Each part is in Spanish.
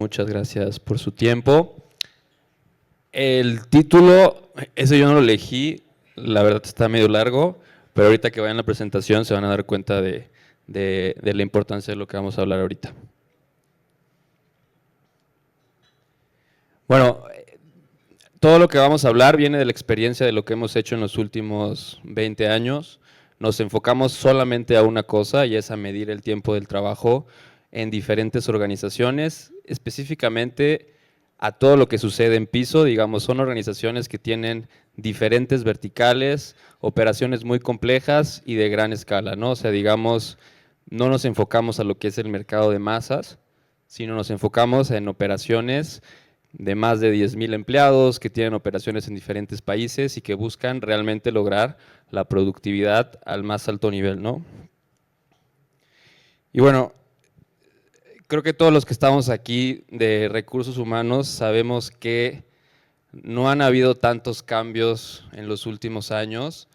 Muchas gracias por su tiempo. El título, ese yo no lo elegí, la verdad está medio largo, pero ahorita que vayan a la presentación se van a dar cuenta de la importancia de lo que vamos a hablar ahorita. Bueno, todo lo que vamos a hablar viene de la experiencia de lo que hemos hecho en los últimos 20 años. Nos enfocamos solamente a una cosa y es a medir el tiempo del trabajo en diferentes organizaciones, específicamente a todo lo que sucede en piso. Digamos, son organizaciones que tienen diferentes verticales, operaciones muy complejas y de gran escala, ¿no? O sea, digamos, no nos enfocamos a lo que es el mercado de masas, sino nos enfocamos en operaciones de más de 10,000 empleados que tienen operaciones en diferentes países y que buscan realmente lograr la productividad al más alto nivel, ¿no? Y bueno, creo que todos los que estamos aquí de recursos humanos sabemos que no han habido tantos cambios en los últimos años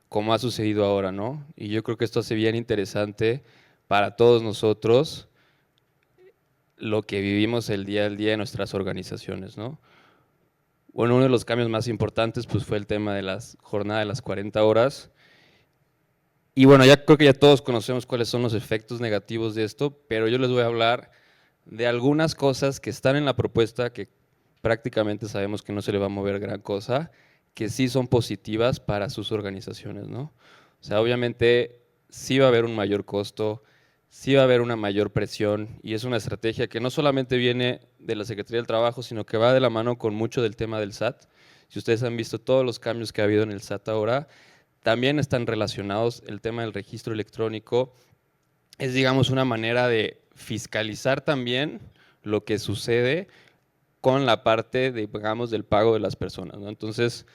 como ha sucedido ahora, ¿no? Y yo creo que esto hace bien interesante para todos nosotros lo que vivimos el día al día en nuestras organizaciones, ¿no? Bueno, uno de los cambios más importantes pues, fue el tema de las jornadas de las 40 horas. Y bueno, ya creo que ya todos conocemos cuáles son los efectos negativos de esto, pero yo les voy a hablar de algunas cosas que están en la propuesta que prácticamente sabemos que no se le va a mover gran cosa, que sí son positivas para sus organizaciones, ¿no? O sea, obviamente sí va a haber un mayor costo, sí va a haber una mayor presión y es una estrategia que no solamente viene de la Secretaría del Trabajo, sino que va de la mano con mucho del tema del SAT. Si ustedes han visto todos los cambios que ha habido en el SAT ahora, también están relacionados. El tema del registro electrónico es, digamos, una manera de fiscalizar también lo que sucede con la parte, digamos, del pago de las personas, ¿no? Entonces,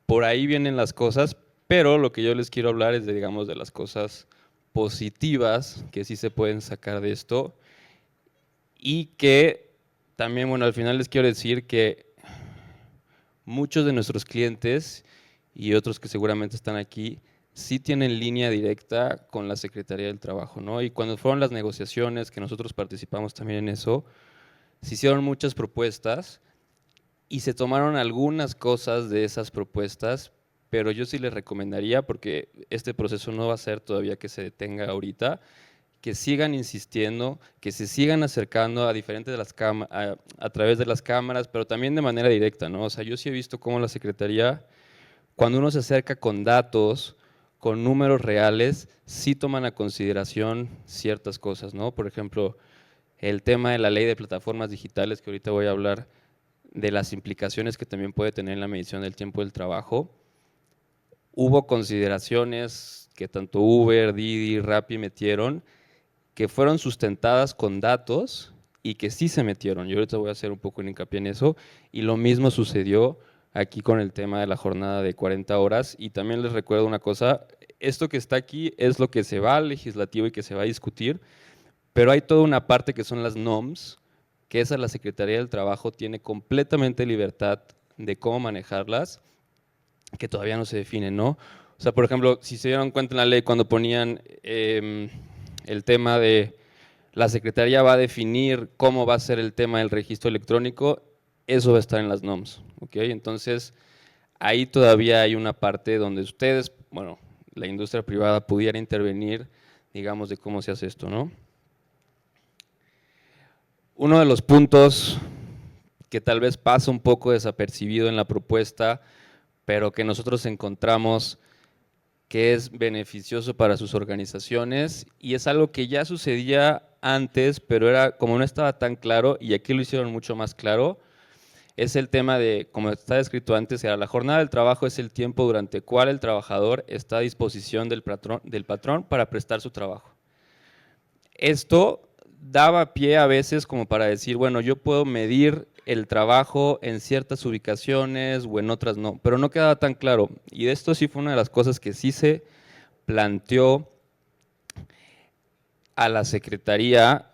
por ahí vienen las cosas, pero lo que yo les quiero hablar es de, digamos, de las cosas positivas que sí se pueden sacar de esto y que también, bueno, al final les quiero decir que muchos de nuestros clientes y otros que seguramente están aquí sí tienen línea directa con la Secretaría del Trabajo, ¿no? Y cuando fueron las negociaciones, que nosotros participamos también en eso, se hicieron muchas propuestas y se tomaron algunas cosas de esas propuestas, pero yo sí les recomendaría, porque este proceso no va a ser todavía que se detenga ahorita, que sigan insistiendo, que se sigan acercando a diferentes de las a través de las cámaras, pero también de manera directa, ¿no? O sea, yo sí he visto cómo la Secretaría, cuando uno se acerca con datos, con números reales, sí toman a consideración ciertas cosas, ¿no? Por ejemplo, el tema de la ley de plataformas digitales, que ahorita voy a hablar, de las implicaciones que también puede tener en la medición del tiempo del trabajo. Hubo consideraciones que tanto Uber, Didi, Rappi metieron, que fueron sustentadas con datos y que sí se metieron. Yo ahorita voy a hacer un poco de hincapié en eso. Y lo mismo sucedió aquí con el tema de la jornada de 40 horas. Y también les recuerdo una cosa, esto que está aquí es lo que se va al legislativo y que se va a discutir, pero hay toda una parte que son las NOMS, que esa la Secretaría del Trabajo tiene completamente libertad de cómo manejarlas, que todavía no se definen, ¿no? O sea, por ejemplo, si se dieron cuenta en la ley cuando ponían el tema de la Secretaría va a definir cómo va a ser el tema del registro electrónico, eso va a estar en las NOMS, ¿ok? Entonces, ahí todavía hay una parte donde ustedes, bueno, la industria privada pudiera intervenir, digamos, de cómo se hace esto, ¿no? Uno de los puntos que tal vez pasa un poco desapercibido en la propuesta, pero que nosotros encontramos que es beneficioso para sus organizaciones y es algo que ya sucedía antes, pero era como no estaba tan claro y aquí lo hicieron mucho más claro, es el tema de, como está escrito antes, era la jornada del trabajo es el tiempo durante el cual el trabajador está a disposición del patrón para prestar su trabajo. Esto daba pie a veces como para decir, bueno, yo puedo medir el trabajo en ciertas ubicaciones o en otras no, pero no quedaba tan claro. Y de esto sí fue una de las cosas que sí se planteó a la Secretaría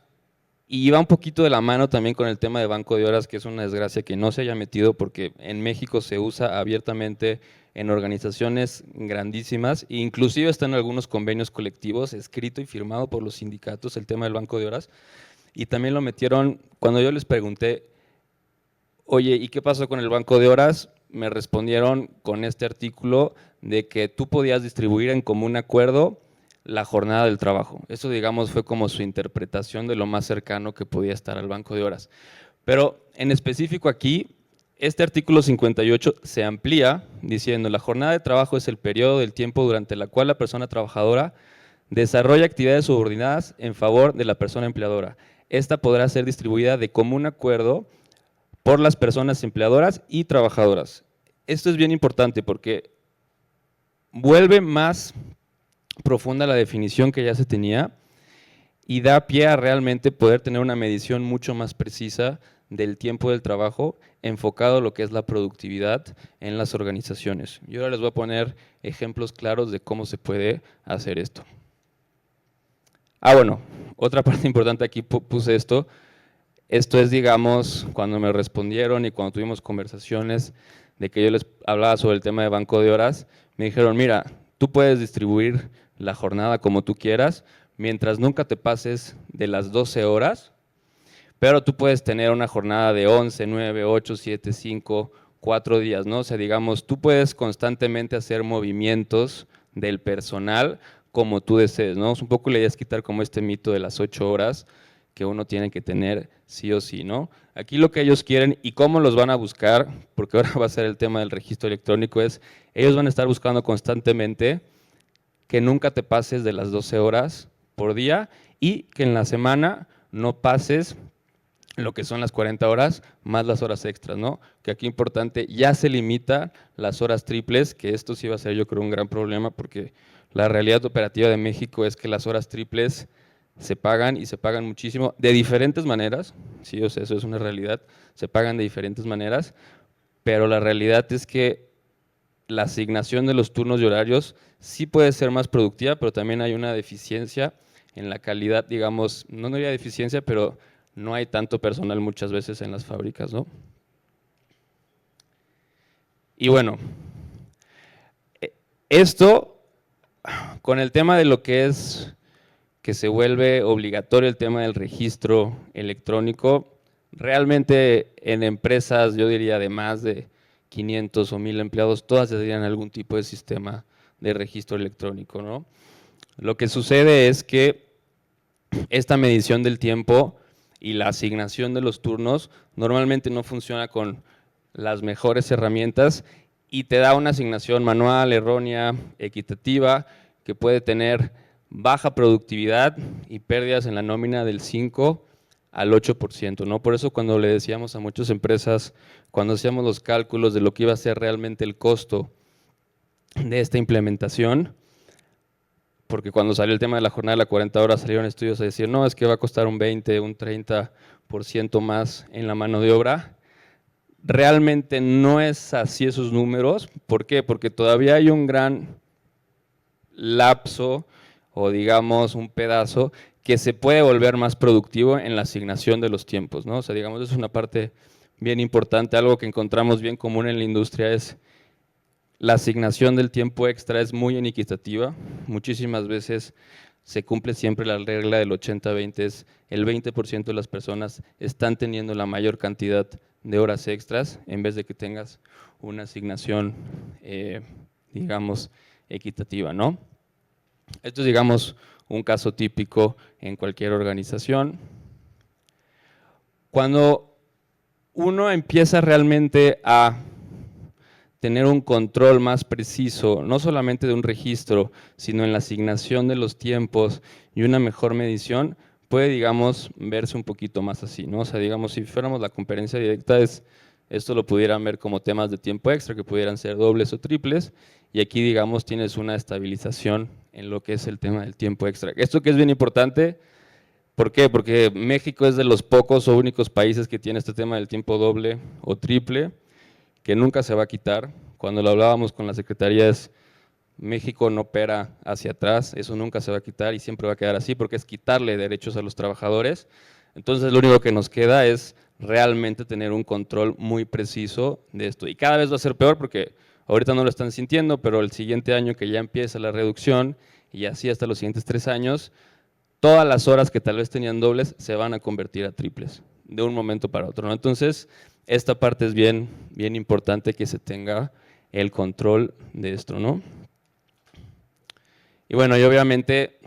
y iba un poquito de la mano también con el tema de banco de horas, que es una desgracia que no se haya metido porque en México se usa abiertamente en organizaciones grandísimas, e inclusive está en algunos convenios colectivos, escrito y firmado por los sindicatos, el tema del banco de horas. y también lo metieron, cuando yo les pregunté, oye, ¿y qué pasó con el banco de horas? Me respondieron con este artículo de que tú podías distribuir en común acuerdo la jornada del trabajo. Eso, digamos, fue como su interpretación de lo más cercano que podía estar al banco de horas. Pero en específico aquí, este artículo 58 se amplía diciendo: la jornada de trabajo es el periodo del tiempo durante el cual la persona trabajadora desarrolla actividades subordinadas en favor de la persona empleadora. Esta podrá ser distribuida de común acuerdo por las personas empleadoras y trabajadoras. Esto es bien importante porque vuelve más profunda la definición que ya se tenía y da pie a realmente poder tener una medición mucho más precisa del tiempo del trabajo enfocado a lo que es la productividad en las organizaciones. Y ahora les voy a poner ejemplos claros de cómo se puede hacer esto. Bueno, otra parte importante aquí puse esto. Esto es, digamos, cuando me respondieron y cuando tuvimos conversaciones de que yo les hablaba sobre el tema de banco de horas, me dijeron: mira, tú puedes distribuir la jornada como tú quieras, mientras nunca te pases de las 12 horas, pero tú puedes tener una jornada de 11, 9, 8, 7, 5, 4 días, ¿no? O sea, digamos, tú puedes constantemente hacer movimientos del personal como tú desees, ¿no? Un poco le idea es quitar como este mito de las 8 horas que uno tiene que tener sí o sí, ¿no? Aquí lo que ellos quieren y cómo los van a buscar, porque ahora va a ser el tema del registro electrónico, es ellos van a estar buscando constantemente que nunca te pases de las 12 horas por día y que en la semana no pases lo que son las 40 horas más las horas extras, ¿no? Que aquí importante, ya se limita las horas triples, que esto sí va a ser yo creo un gran problema porque la realidad operativa de México es que las horas triples se pagan y se pagan muchísimo, de diferentes maneras, sí, o sea, eso es una realidad, se pagan de diferentes maneras, pero la realidad es que la asignación de los turnos y horarios sí puede ser más productiva, pero también hay una deficiencia en la calidad, digamos, no diría deficiencia, pero no hay tanto personal muchas veces en las fábricas, ¿no? Y bueno, esto con el tema de lo que es que se vuelve obligatorio el tema del registro electrónico, realmente en empresas, yo diría de más de 500 o 1000 empleados, todas tendrían algún tipo de sistema de registro electrónico, ¿no? Lo que sucede es que esta medición del tiempo y la asignación de los turnos normalmente no funciona con las mejores herramientas y te da una asignación manual, errónea, equitativa, que puede tener baja productividad y pérdidas en la nómina del 5 al 8%, ¿no? Por eso cuando le decíamos a muchas empresas, cuando hacíamos los cálculos de lo que iba a ser realmente el costo de esta implementación, porque cuando salió el tema de la jornada de las 40 horas salieron estudios a decir, no, es que va a costar un 20, un 30% más en la mano de obra. Realmente no es así esos números. ¿Por qué? Porque todavía hay un gran lapso o digamos un pedazo que se puede volver más productivo en la asignación de los tiempos, ¿no? O sea, digamos, es una parte bien importante, algo que encontramos bien común en la industria es la asignación del tiempo extra es muy inequitativa, muchísimas veces se cumple siempre la regla del 80-20, es el 20% de las personas están teniendo la mayor cantidad de horas extras en vez de que tengas una asignación, digamos, equitativa, ¿no? Esto es, digamos, un caso típico en cualquier organización. Cuando uno empieza realmente a tener un control más preciso, no solamente de un registro, sino en la asignación de los tiempos y una mejor medición, puede, digamos, verse un poquito más así, ¿no? O sea, digamos, si fuéramos la conferencia directa, esto lo pudieran ver como temas de tiempo extra, que pudieran ser dobles o triples, y aquí, digamos, tienes una estabilización en lo que es el tema del tiempo extra. Esto que es bien importante, ¿por qué? Porque México es de los pocos o únicos países que tiene este tema del tiempo doble o triple, que nunca se va a quitar. Cuando lo hablábamos con la Secretaría es, México no opera hacia atrás, eso nunca se va a quitar y siempre va a quedar así porque es quitarle derechos a los trabajadores. Entonces lo único que nos queda es realmente tener un control muy preciso de esto. Y cada vez va a ser peor porque ahorita no lo están sintiendo, pero el siguiente año que ya empieza la reducción y así hasta los siguientes 3 años, todas las horas que tal vez tenían dobles se van a convertir a triples de un momento para otro, ¿no? Entonces, esta parte es bien importante que se tenga el control de esto, ¿no? Y bueno, y obviamente,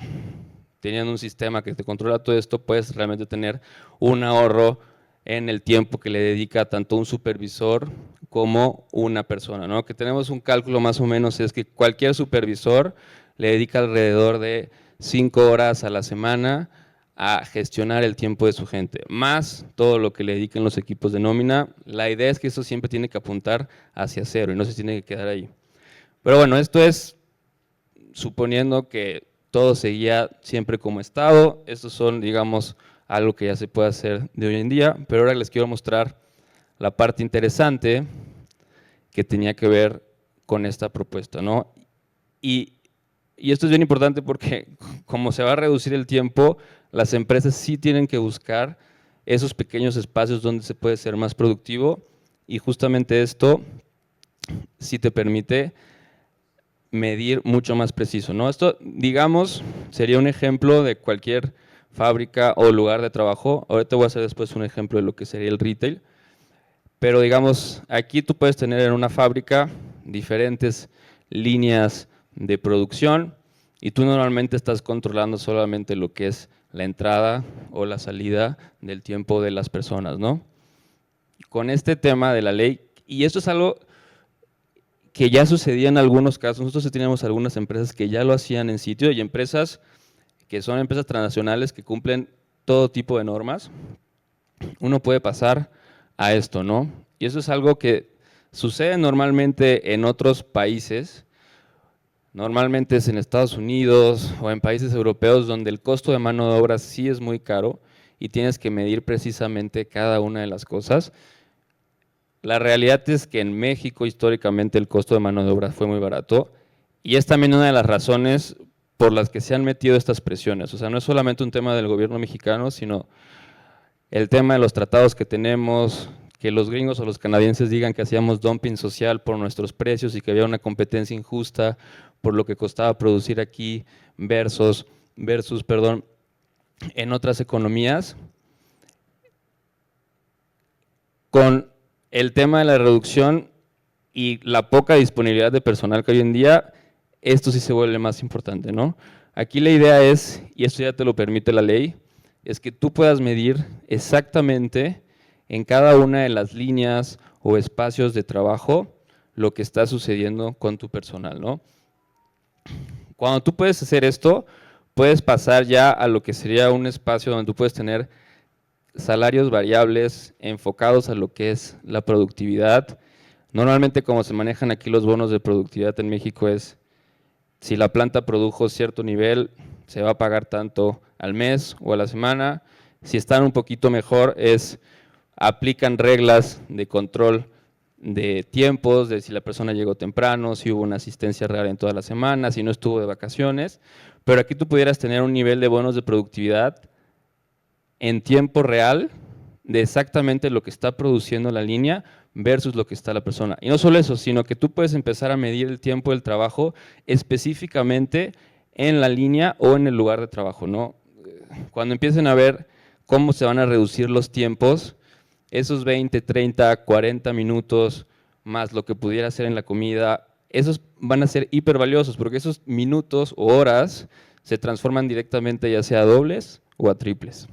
teniendo un sistema que te controla todo esto, puedes realmente tener un ahorro en el tiempo que le dedica tanto un supervisor como una persona, ¿no? Que tenemos un cálculo más o menos, es que cualquier supervisor le dedica alrededor de 5 horas a la semana a gestionar el tiempo de su gente, más todo lo que le dediquen los equipos de nómina. La idea es que eso siempre tiene que apuntar hacia cero y no se tiene que quedar ahí. Pero bueno, esto es suponiendo que todo seguía siempre como estado. Estos son, digamos, algo que ya se puede hacer de hoy en día, pero ahora les quiero mostrar la parte interesante que tenía que ver con esta propuesta, ¿no? Y esto es bien importante porque como se va a reducir el tiempo, las empresas sí tienen que buscar esos pequeños espacios donde se puede ser más productivo, y justamente esto sí te permite medir mucho más preciso, ¿no? Esto, digamos, sería un ejemplo de cualquier fábrica o lugar de trabajo. Ahorita voy a hacer después un ejemplo de lo que sería el retail, pero digamos, aquí tú puedes tener en una fábrica diferentes líneas de producción y tú normalmente estás controlando solamente lo que es la entrada o la salida del tiempo de las personas, ¿no? Con este tema de la ley, y esto es algo que ya sucedía en algunos casos, nosotros teníamos algunas empresas que ya lo hacían en sitio y empresas que son empresas transnacionales que cumplen todo tipo de normas, uno puede pasar a esto, ¿no? Y eso es algo que sucede normalmente en otros países, normalmente es en Estados Unidos o en países europeos donde el costo de mano de obra sí es muy caro y tienes que medir precisamente cada una de las cosas. La realidad es que en México históricamente el costo de mano de obra fue muy barato y es también una de las razones por las que se han metido estas presiones. O sea, no es solamente un tema del gobierno mexicano, sino el tema de los tratados que tenemos, que los gringos o los canadienses digan que hacíamos dumping social por nuestros precios y que había una competencia injusta por lo que costaba producir aquí versus en otras economías. Con el tema de la reducción y la poca disponibilidad de personal que hoy en día, esto sí se vuelve más importante, ¿no? Aquí la idea es, y esto ya te lo permite la ley, es que tú puedas medir exactamente en cada una de las líneas o espacios de trabajo lo que está sucediendo con tu personal, ¿no? Cuando tú puedes hacer esto, puedes pasar ya a lo que sería un espacio donde tú puedes tener salarios variables enfocados a lo que es la productividad. Normalmente como se manejan aquí los bonos de productividad en México es, si la planta produjo cierto nivel, se va a pagar tanto al mes o a la semana. Si están un poquito mejor, aplican reglas de control de tiempos, de si la persona llegó temprano, si hubo una asistencia real en toda la semana, si no estuvo de vacaciones. Pero aquí tú pudieras tener un nivel de bonos de productividad en tiempo real de exactamente lo que está produciendo la línea versus lo que está la persona. Y no solo eso, sino que tú puedes empezar a medir el tiempo del trabajo específicamente en la línea o en el lugar de trabajo, ¿no? Cuando empiecen a ver cómo se van a reducir los tiempos, esos 20, 30, 40 minutos más lo que pudiera hacer en la comida, esos van a ser hiper valiosos porque esos minutos o horas se transforman directamente ya sea a dobles o a triples.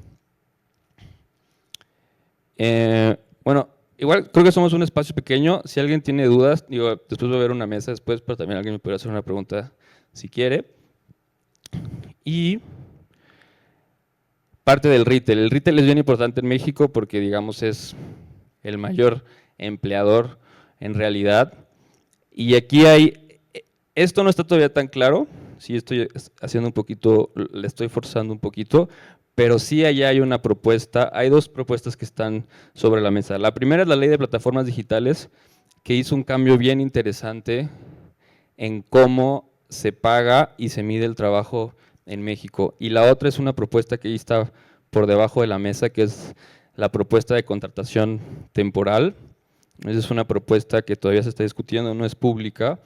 Bueno, igual creo que somos un espacio pequeño. Si alguien tiene dudas, digo, después voy a ver una mesa después, pero también alguien me puede hacer una pregunta si quiere. Y parte del retail. El retail es bien importante en México porque, digamos, es el mayor empleador en realidad. Y aquí esto no está todavía tan claro. Sí estoy haciendo un poquito, le estoy forzando un poquito, pero sí allá hay una propuesta, hay dos propuestas que están sobre la mesa. La primera es la ley de plataformas digitales, que hizo un cambio bien interesante en cómo se paga y se mide el trabajo en México. Y la otra es una propuesta que ahí está por debajo de la mesa, que es la propuesta de contratación temporal. Esa es una propuesta que todavía se está discutiendo, no es pública,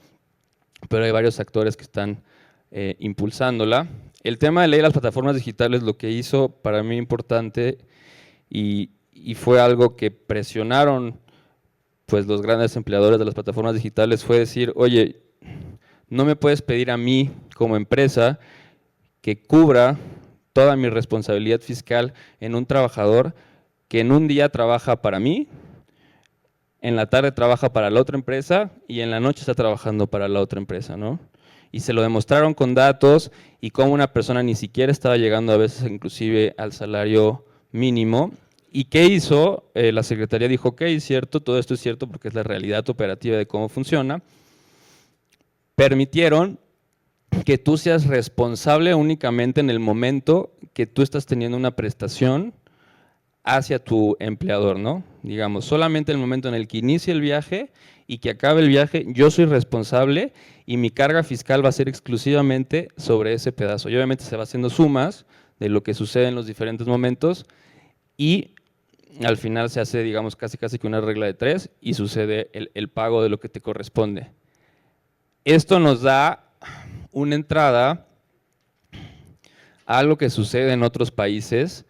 pero hay varios actores que están impulsándola. El tema de ley de las plataformas digitales, lo que hizo para mí importante y fue algo que presionaron pues los grandes empleadores de las plataformas digitales fue decir, oye, no me puedes pedir a mí como empresa que cubra toda mi responsabilidad fiscal en un trabajador que en un día trabaja para mí, en la tarde trabaja para la otra empresa y en la noche está trabajando para la otra empresa, ¿no? Y se lo demostraron con datos y cómo una persona ni siquiera estaba llegando a veces inclusive al salario mínimo. ¿Y qué hizo? La Secretaría dijo, ok, es cierto, todo esto es cierto porque es la realidad operativa de cómo funciona. Permitieron que tú seas responsable únicamente en el momento que tú estás teniendo una prestación hacia tu empleador, ¿no? Digamos, solamente el momento en el que inicie el viaje y que acabe el viaje, yo soy responsable y mi carga fiscal va a ser exclusivamente sobre ese pedazo. Y obviamente se va haciendo sumas de lo que sucede en los diferentes momentos y al final se hace, digamos, casi que una regla de 3 y sucede el pago de lo que te corresponde. Esto nos da una entrada a algo que sucede en otros países,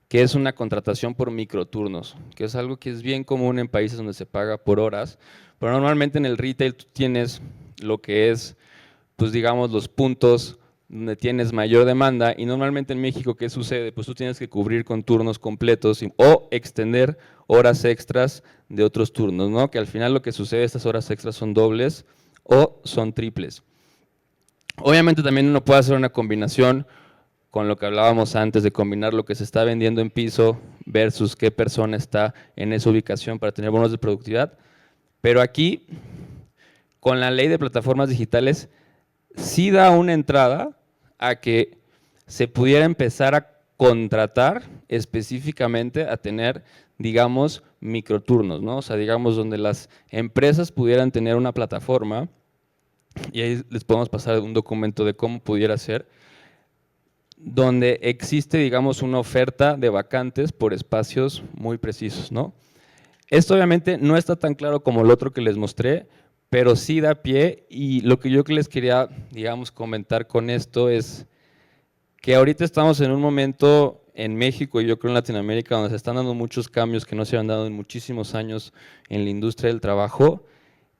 que es una contratación por microturnos, que es algo que es bien común en países donde se paga por horas, pero normalmente en el retail tú tienes lo que es, pues digamos, los puntos donde tienes mayor demanda y normalmente en México, ¿qué sucede? Pues tú tienes que cubrir con turnos completos o extender horas extras de otros turnos, ¿no? Que al final lo que sucede, estas horas extras son dobles o son triples. Obviamente también uno puede hacer una combinación con lo que hablábamos antes de combinar lo que se está vendiendo en piso versus qué persona está en esa ubicación para tener bonos de productividad. Pero aquí, con la ley de plataformas digitales, sí da una entrada a que se pudiera empezar a contratar específicamente a tener, digamos, microturnos, ¿no? O sea, digamos, donde las empresas pudieran tener una plataforma, y ahí les podemos pasar un documento de cómo pudiera ser, donde existe, digamos, una oferta de vacantes por espacios muy precisos, ¿no? Esto obviamente no está tan claro como el otro que les mostré, pero sí da pie y lo que yo les quería, digamos, comentar con esto es que ahorita estamos en un momento en México y yo creo en Latinoamérica donde se están dando muchos cambios que no se han dado en muchísimos años en la industria del trabajo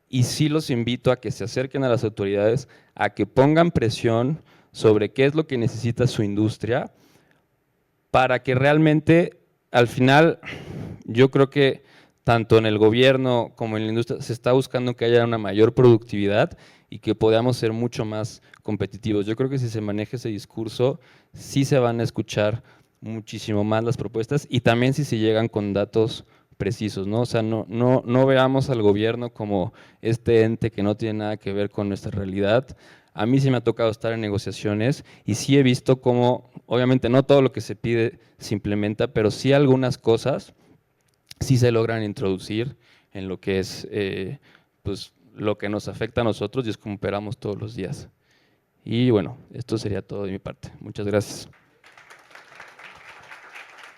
y sí los invito a que se acerquen a las autoridades, a que pongan presión sobre qué es lo que necesita su industria para que realmente al final yo creo que tanto en el gobierno como en la industria se está buscando que haya una mayor productividad y que podamos ser mucho más competitivos. Yo creo que si se maneja ese discurso, sí se van a escuchar muchísimo más las propuestas y también si se llegan con datos precisos, ¿no? O sea, no veamos al gobierno como este ente que no tiene nada que ver con nuestra realidad. A mí sí me ha tocado estar en negociaciones y sí he visto cómo, obviamente no todo lo que se pide se implementa, pero sí algunas cosas sí se logran introducir en lo que es pues, lo que nos afecta a nosotros y es como operamos todos los días. Y bueno, esto sería todo de mi parte. Muchas gracias.